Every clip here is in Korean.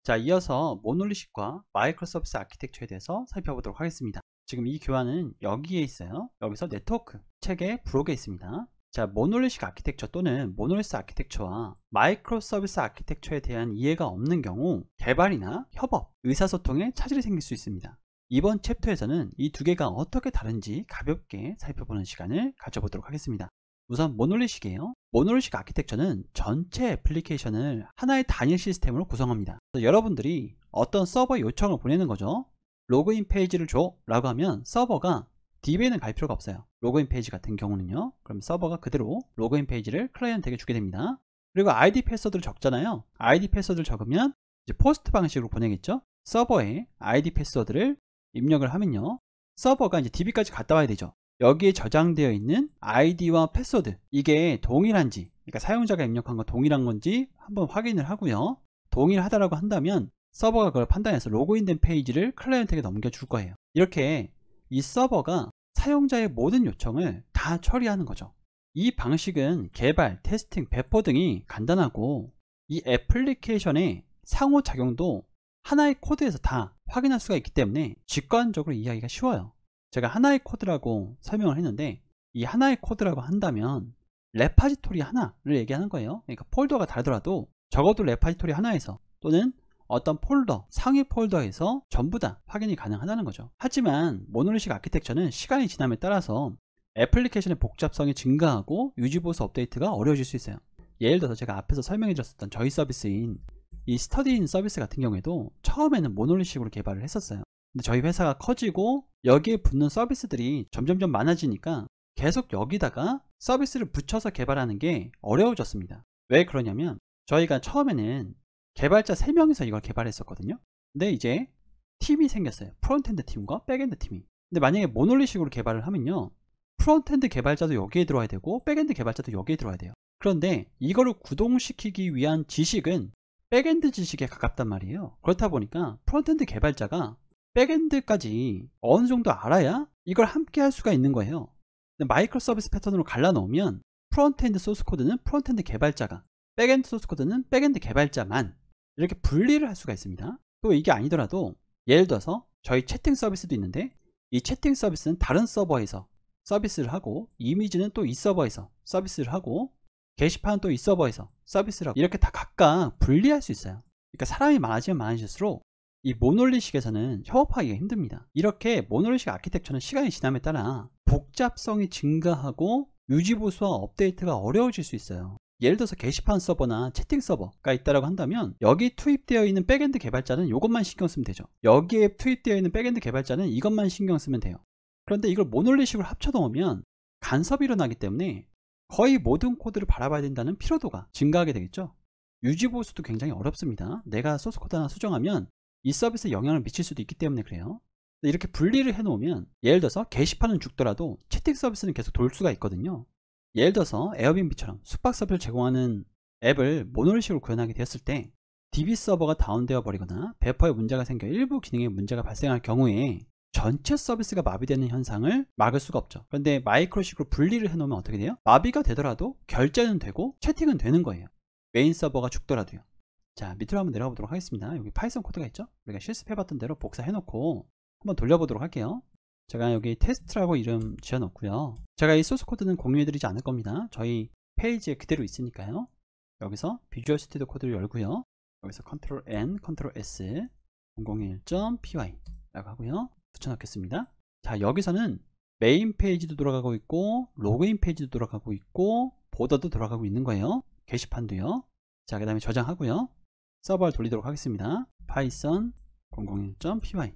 자, 이어서 모놀리식과 마이크로 서비스 아키텍처에 대해서 살펴보도록 하겠습니다. 지금 이 교환은 여기에 있어요. 여기서 네트워크 책의 부록에 있습니다. 자, 모놀리식 아키텍처 또는 모놀리스 아키텍처와 마이크로 서비스 아키텍처에 대한 이해가 없는 경우 개발이나 협업, 의사소통에 차질이 생길 수 있습니다. 이번 챕터에서는 이 두 개가 어떻게 다른지 가볍게 살펴보는 시간을 가져보도록 하겠습니다. 우선 모놀리식이에요. 모놀리식 아키텍처는 전체 애플리케이션을 하나의 단일 시스템으로 구성합니다. 여러분들이 어떤 서버 요청을 보내는 거죠. 로그인 페이지를 줘 라고 하면 서버가 DB에는 갈 필요가 없어요. 로그인 페이지 같은 경우는요. 그럼 서버가 그대로 로그인 페이지를 클라이언트에게 주게 됩니다. 그리고 ID 패스워드를 적잖아요. ID 패스워드를 적으면 이제 포스트 방식으로 보내겠죠. 서버에 ID 패스워드를 입력을 하면요. 서버가 이제 DB까지 갔다 와야 되죠. 여기에 저장되어 있는 아이디와 패스워드, 이게 동일한지, 그러니까 사용자가 입력한 거 동일한 건지 한번 확인을 하고요. 동일하다라고 한다면 서버가 그걸 판단해서 로그인된 페이지를 클라이언트에게 넘겨줄 거예요. 이렇게 이 서버가 사용자의 모든 요청을 다 처리하는 거죠. 이 방식은 개발, 테스팅, 배포 등이 간단하고 이 애플리케이션의 상호작용도 하나의 코드에서 다 확인할 수가 있기 때문에 직관적으로 이해하기가 쉬워요. 제가 하나의 코드라고 설명을 했는데 이 하나의 코드라고 한다면 레파지토리 하나를 얘기하는 거예요. 그러니까 폴더가 다르더라도 적어도 레파지토리 하나에서 또는 어떤 폴더, 상위 폴더에서 전부 다 확인이 가능하다는 거죠. 하지만 모놀리식 아키텍처는 시간이 지남에 따라서 애플리케이션의 복잡성이 증가하고 유지보수 업데이트가 어려워질 수 있어요. 예를 들어서 제가 앞에서 설명해 드렸었던 저희 서비스인 이 스터디인 서비스 같은 경우에도 처음에는 모놀리식으로 개발을 했었어요. 근데 저희 회사가 커지고 여기에 붙는 서비스들이 점점점 많아지니까 계속 여기다가 서비스를 붙여서 개발하는 게 어려워졌습니다. 왜 그러냐면 저희가 처음에는 개발자 3명이서 이걸 개발했었거든요. 근데 이제 팀이 생겼어요. 프론트엔드 팀과 백엔드 팀이. 근데 만약에 모놀리식으로 개발을 하면요. 프론트엔드 개발자도 여기에 들어와야 되고 백엔드 개발자도 여기에 들어와야 돼요. 그런데 이거를 구동시키기 위한 지식은 백엔드 지식에 가깝단 말이에요. 그렇다 보니까 프론트엔드 개발자가 백엔드까지 어느 정도 알아야 이걸 함께 할 수가 있는 거예요. 근데 마이크로 서비스 패턴으로 갈라놓으면 프론트엔드 소스 코드는 프론트엔드 개발자가, 백엔드 소스 코드는 백엔드 개발자만 이렇게 분리를 할 수가 있습니다. 또 이게 아니더라도 예를 들어서 저희 채팅 서비스도 있는데 이 채팅 서비스는 다른 서버에서 서비스를 하고 이미지는 또 이 서버에서 서비스를 하고 게시판은 또 이 서버에서 서비스를 하고 이렇게 다 각각 분리할 수 있어요. 그러니까 사람이 많아지면 많아질수록 이 모놀리식에서는 협업하기가 힘듭니다. 이렇게 모놀리식 아키텍처는 시간이 지남에 따라 복잡성이 증가하고 유지보수와 업데이트가 어려워질 수 있어요. 예를 들어서 게시판 서버나 채팅 서버가 있다고 한다면 여기 투입되어 있는 백엔드 개발자는 이것만 신경 쓰면 되죠. 여기에 투입되어 있는 백엔드 개발자는 이것만 신경 쓰면 돼요. 그런데 이걸 모놀리식으로 합쳐 놓으면 간섭이 일어나기 때문에 거의 모든 코드를 바라봐야 된다는 피로도가 증가하게 되겠죠. 유지보수도 굉장히 어렵습니다. 내가 소스코드 하나 수정하면 이 서비스에 영향을 미칠 수도 있기 때문에 그래요. 이렇게 분리를 해놓으면 예를 들어서 게시판은 죽더라도 채팅 서비스는 계속 돌 수가 있거든요. 예를 들어서 에어비앤비처럼 숙박 서비스를 제공하는 앱을 모놀리식으로 구현하게 되었을 때 DB 서버가 다운되어 버리거나 배포에 문제가 생겨 일부 기능에 문제가 발생할 경우에 전체 서비스가 마비되는 현상을 막을 수가 없죠. 그런데 마이크로식으로 분리를 해놓으면 어떻게 돼요? 마비가 되더라도 결제는 되고 채팅은 되는 거예요. 메인 서버가 죽더라도요. 자, 밑으로 한번 내려가 보도록 하겠습니다. 여기 파이썬 코드가 있죠? 우리가 실습해봤던 대로 복사해 놓고 한번 돌려보도록 할게요. 제가 여기 테스트라고 이름 지어 놓고요. 제가 이 소스 코드는 공유해 드리지 않을 겁니다. 저희 페이지에 그대로 있으니까요. 여기서 비주얼 스튜디오 코드를 열고요. 여기서 컨트롤 N, 컨트롤 S 001.py 라고 하고요. 붙여넣겠습니다. 자, 여기서는 메인 페이지도 돌아가고 있고 로그인 페이지도 돌아가고 있고 보더도 돌아가고 있는 거예요. 게시판도요. 자, 그 다음에 저장하고요. 서버를 돌리도록 하겠습니다. python 001.py.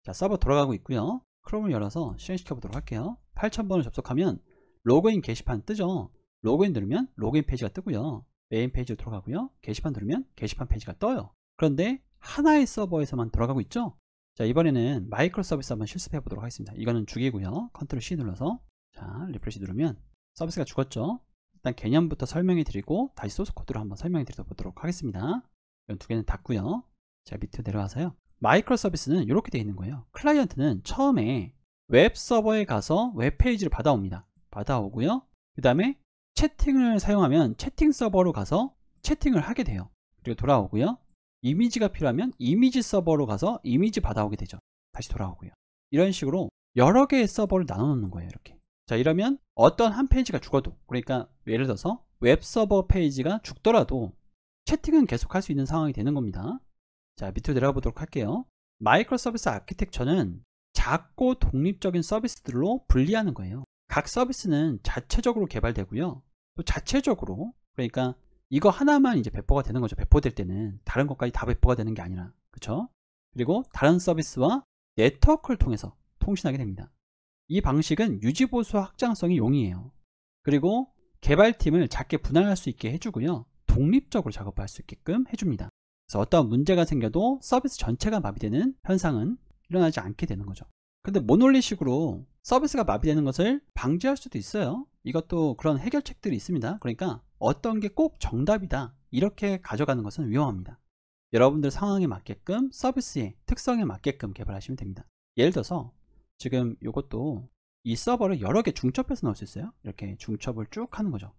자, 서버 돌아가고 있고요. 크롬을 열어서 실행시켜 보도록 할게요. 8000번을 접속하면 로그인 게시판 뜨죠. 로그인 누르면 로그인 페이지가 뜨고요. 메인 페이지로 돌아가고요. 게시판 누르면 게시판 페이지가 떠요. 그런데 하나의 서버에서만 돌아가고 있죠. 자, 이번에는 마이크로 서비스 한번 실습해 보도록 하겠습니다. 이거는 죽이고요. 컨트롤 C 눌러서 자, 리프레시 누르면 서비스가 죽었죠. 일단 개념부터 설명해 드리고 다시 소스 코드로 한번 설명해 드려보도록 하겠습니다. 이런 두 개는 닫고요. 자, 밑으로 내려와서요. 마이크로 서비스는 이렇게 되어 있는 거예요. 클라이언트는 처음에 웹 서버에 가서 웹 페이지를 받아옵니다. 받아오고요. 그 다음에 채팅을 사용하면 채팅 서버로 가서 채팅을 하게 돼요. 그리고 돌아오고요. 이미지가 필요하면 이미지 서버로 가서 이미지 받아오게 되죠. 다시 돌아오고요. 이런 식으로 여러 개의 서버를 나눠 놓는 거예요. 이렇게. 자, 이러면 어떤 한 페이지가 죽어도, 그러니까 예를 들어서 웹 서버 페이지가 죽더라도 채팅은 계속 할 수 있는 상황이 되는 겁니다. 자, 밑으로 내려가 보도록 할게요. 마이크로 서비스 아키텍처는 작고 독립적인 서비스들로 분리하는 거예요. 각 서비스는 자체적으로 개발되고요. 또 자체적으로, 그러니까 이거 하나만 이제 배포가 되는 거죠. 배포될 때는 다른 것까지 다 배포가 되는 게 아니라, 그쵸? 그리고 다른 서비스와 네트워크를 통해서 통신하게 됩니다. 이 방식은 유지보수 확장성이 용이해요. 그리고 개발팀을 작게 분할할 수 있게 해주고요. 독립적으로 작업할 수 있게끔 해줍니다. 그래서 어떤 문제가 생겨도 서비스 전체가 마비되는 현상은 일어나지 않게 되는 거죠. 근데 모놀리식으로 서비스가 마비되는 것을 방지할 수도 있어요. 이것도 그런 해결책들이 있습니다. 그러니까 어떤 게 꼭 정답이다 이렇게 가져가는 것은 위험합니다. 여러분들 상황에 맞게끔 서비스의 특성에 맞게끔 개발하시면 됩니다. 예를 들어서 지금 이것도 이 서버를 여러 개 중첩해서 넣을 수 있어요. 이렇게 중첩을 쭉 하는 거죠.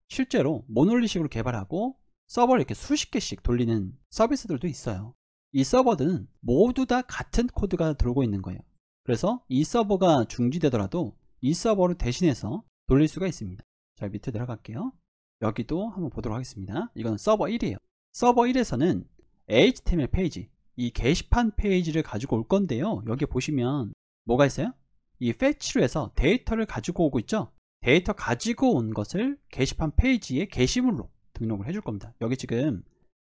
실제로 모놀리식으로 개발하고 서버를 이렇게 수십 개씩 돌리는 서비스들도 있어요. 이 서버들은 모두 다 같은 코드가 돌고 있는 거예요. 그래서 이 서버가 중지되더라도 이 서버를 대신해서 돌릴 수가 있습니다. 자, 밑에 내려갈게요. 여기도 한번 보도록 하겠습니다. 이건 서버 1이에요. 서버 1에서는 HTML 페이지, 이 게시판 페이지를 가지고 올 건데요. 여기 보시면 뭐가 있어요? 이 fetch로 해서 데이터를 가지고 오고 있죠. 데이터 가지고 온 것을 게시판 페이지에 게시물로 등록을 해줄 겁니다. 여기 지금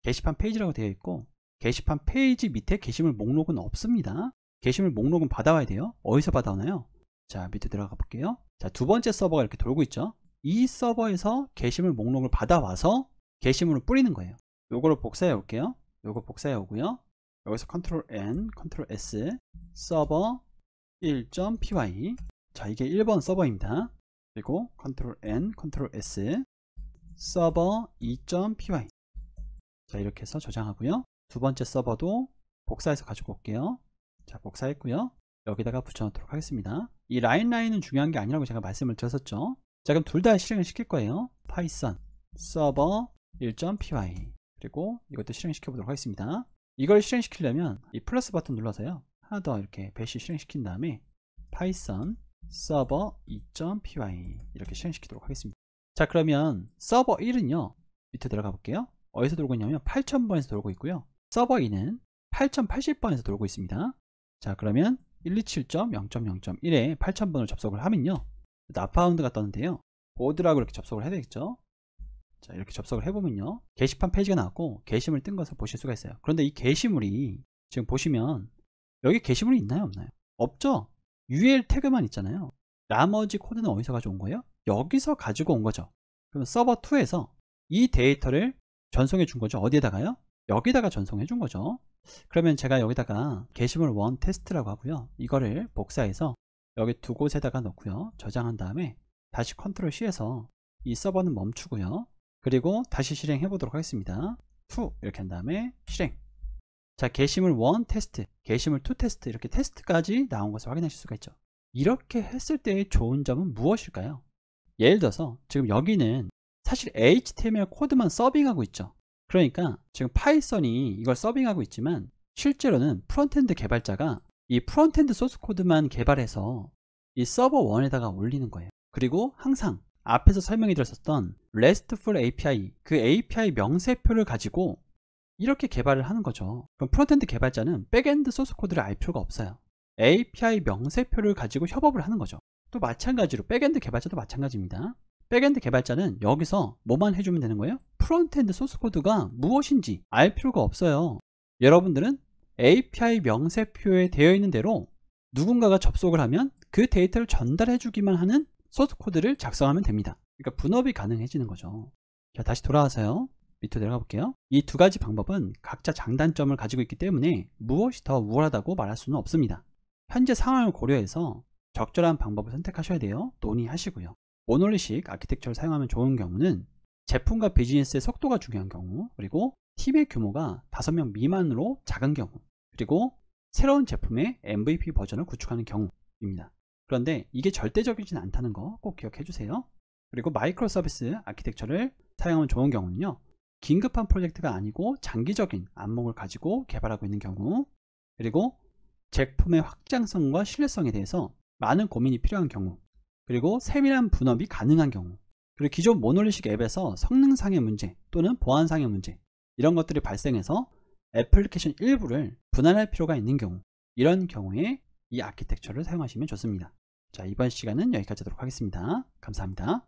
게시판 페이지라고 되어 있고 게시판 페이지 밑에 게시물 목록은 없습니다. 게시물 목록은 받아와야 돼요. 어디서 받아오나요? 자, 밑에 들어가 볼게요. 자, 두 번째 서버가 이렇게 돌고 있죠. 이 서버에서 게시물 목록을 받아와서 게시물을 뿌리는 거예요. 요거를 복사해 올게요. 요거 복사해 오고요. 여기서 컨트롤 N, 컨트롤 S, 서버 1.py. 자, 이게 1번 서버입니다. 그리고 컨트롤 N, 컨트롤 S, 서버 2.py. 자, 이렇게 해서 저장하고요. 두 번째 서버도 복사해서 가지고 올게요. 자, 복사했고요. 여기다가 붙여놓도록 하겠습니다. 이 라인은 중요한 게 아니라고 제가 말씀을 드렸었죠. 자, 그럼 둘 다 실행을 시킬 거예요. 파이썬 서버 1.py. 그리고 이것도 실행시켜 보도록 하겠습니다. 이걸 실행시키려면 이 플러스 버튼 눌러서요. 하나 더 이렇게 배시 실행시킨 다음에 파이썬 서버 2.py 이렇게 실행시키도록 하겠습니다. 자, 그러면 서버 1은요. 밑에 들어가 볼게요. 어디서 돌고 있냐면 8000번에서 돌고 있고요. 서버 2는 8080번에서 돌고 있습니다. 자, 그러면 127.0.0.1에 8000번을 접속을 하면요. 나파운드가 떴는데요. 보드라고 이렇게 접속을 해야 되겠죠. 자, 이렇게 접속을 해보면요. 게시판 페이지가 나왔고 게시물 뜬 것을 보실 수가 있어요. 그런데 이 게시물이 지금 보시면 여기 게시물이 있나요? 없나요? 없죠? UL 태그만 있잖아요. 나머지 코드는 어디서 가져온 거예요? 여기서 가지고 온 거죠. 그러면 서버 2에서 이 데이터를 전송해 준 거죠. 어디에다가요? 여기다가 전송해 준 거죠. 그러면 제가 여기다가 게시물 1 테스트라고 하고요. 이거를 복사해서 여기 두 곳에다가 넣고요. 저장한 다음에 다시 컨트롤 C에서 이 서버는 멈추고요. 그리고 다시 실행해 보도록 하겠습니다. 2 이렇게 한 다음에 실행. 자, 게시물 1 테스트, 게시물 2 테스트 이렇게 테스트까지 나온 것을 확인하실 수가 있죠. 이렇게 했을 때의 좋은 점은 무엇일까요? 예를 들어서 지금 여기는 사실 HTML 코드만 서빙하고 있죠. 그러니까 지금 파이썬이 이걸 서빙하고 있지만 실제로는 프론트엔드 개발자가 이 프론트엔드 소스 코드만 개발해서 이 서버 1에다가 올리는 거예요. 그리고 항상 앞에서 설명해 드렸었던 RESTful API, 그 API 명세표를 가지고 이렇게 개발을 하는 거죠. 그럼 프론트엔드 개발자는 백엔드 소스 코드를 알 필요가 없어요. API 명세표를 가지고 협업을 하는 거죠. 또 마찬가지로 백엔드 개발자도 마찬가지입니다. 백엔드 개발자는 여기서 뭐만 해주면 되는 거예요? 프론트엔드 소스 코드가 무엇인지 알 필요가 없어요. 여러분들은 API 명세표에 되어 있는 대로 누군가가 접속을 하면 그 데이터를 전달해 주기만 하는 소스 코드를 작성하면 됩니다. 그러니까 분업이 가능해지는 거죠. 자, 다시 돌아와서요. 밑으로 내려가 볼게요. 이 두 가지 방법은 각자 장단점을 가지고 있기 때문에 무엇이 더 우월하다고 말할 수는 없습니다. 현재 상황을 고려해서 적절한 방법을 선택하셔야 돼요. 논의하시고요. 모놀리식 아키텍처를 사용하면 좋은 경우는 제품과 비즈니스의 속도가 중요한 경우, 그리고 팀의 규모가 5명 미만으로 작은 경우, 그리고 새로운 제품의 MVP 버전을 구축하는 경우입니다. 그런데 이게 절대적이진 않다는 거 꼭 기억해 주세요. 그리고 마이크로 서비스 아키텍처를 사용하면 좋은 경우는요. 긴급한 프로젝트가 아니고 장기적인 안목을 가지고 개발하고 있는 경우, 그리고 제품의 확장성과 신뢰성에 대해서 많은 고민이 필요한 경우, 그리고 세밀한 분업이 가능한 경우, 그리고 기존 모놀리식 앱에서 성능상의 문제 또는 보안상의 문제, 이런 것들이 발생해서 애플리케이션 일부를 분할할 필요가 있는 경우, 이런 경우에 이 아키텍처를 사용하시면 좋습니다. 자, 이번 시간은 여기까지 하도록 하겠습니다. 감사합니다.